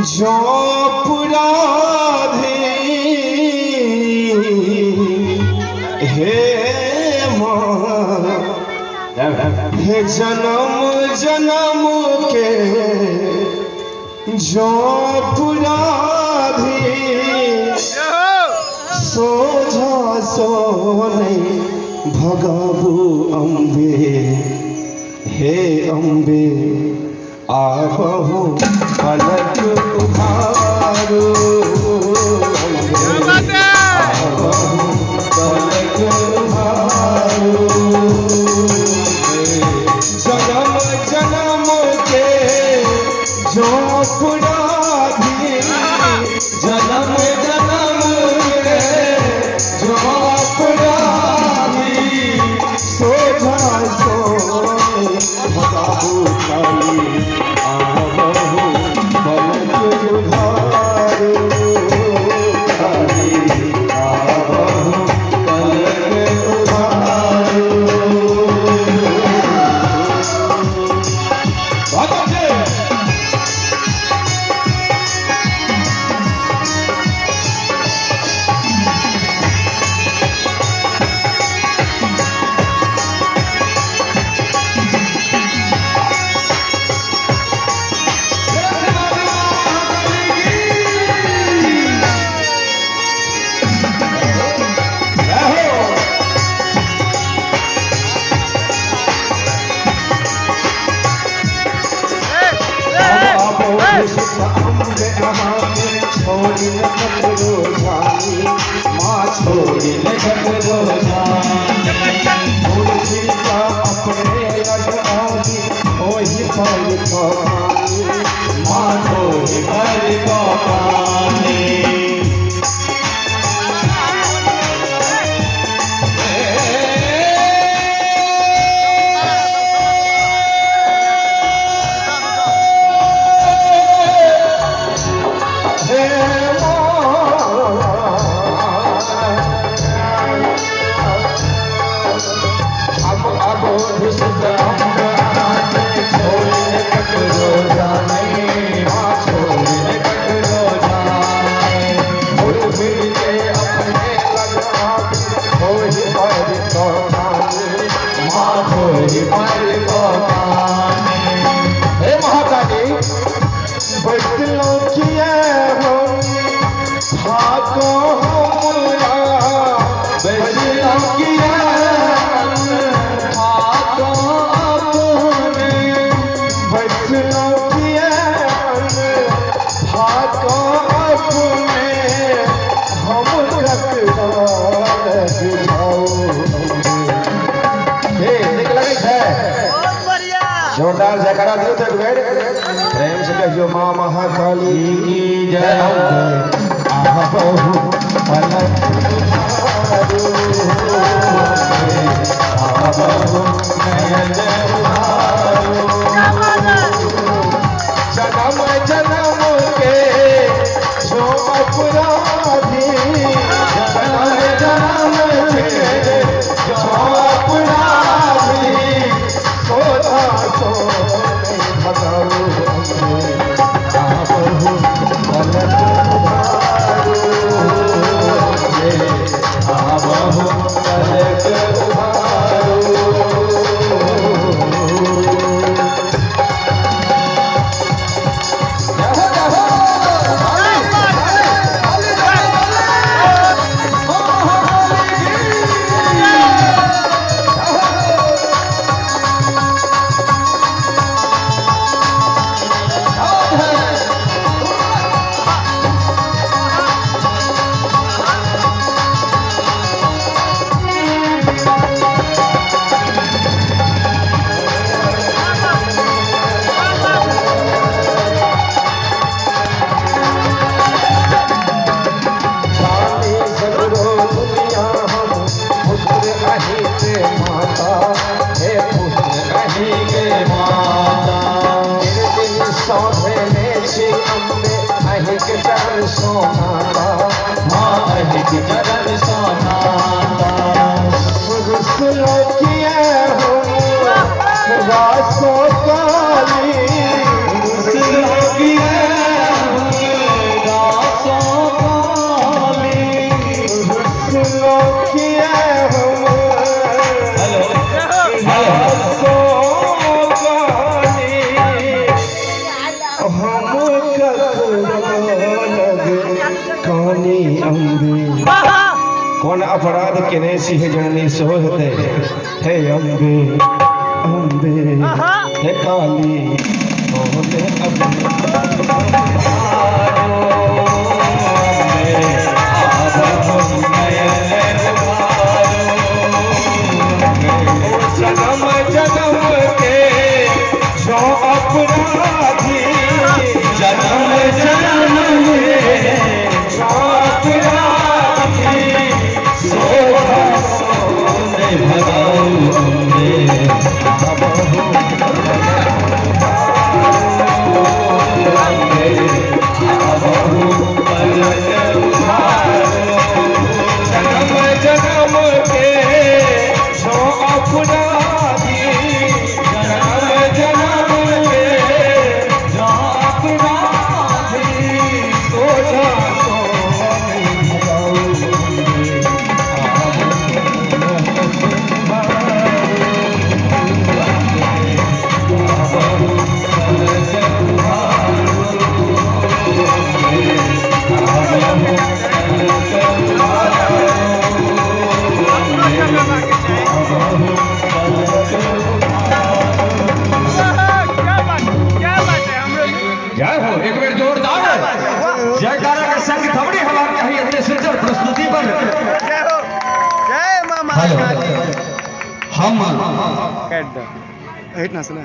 जो पुराधे हे माँ हे जन्म जन्म के जो पुराधे सोझा सोने भगाबू अम्बे हे अम्बे आबहु पलक उभारो आबहु पलक उभारो जन्म जन्म के जो पुराधी जन्म जन्म के जो पुराधी सोझा सोने भगाबू खाली आबहु पलक उभारो खाली आबहु पलक उभारो। बहुत अच्छे जोरदार जयकारा दियो तो प्रेम से कहियो माँ महाकाली की जय। आबहु पलक उभारो आबहु नयन उभारो जन्म जन्म के जो अपराधी जन्म जन्म के जो अपराधी सोझा सोने भगाबू आबहु पलक उभारो आबहु पलक उभारो। किने सिंह जननी सोहते हे अम्बे अम्बे हे काली बोले जन्म जन्म के जो अपराधी जन्म जन्म में जो अपराधी सोने भगाऊंगे जन्म जन्म के जो अपराधी जन्म जन्म के जो अपराधी सोचा जय हो एक बेर जोरदार जयकारा के संग थबड़ी हवा कही इतने सुंदर प्रस्तुति पर जय हो जय मामा हेलो हम कैट द 8 ना सुना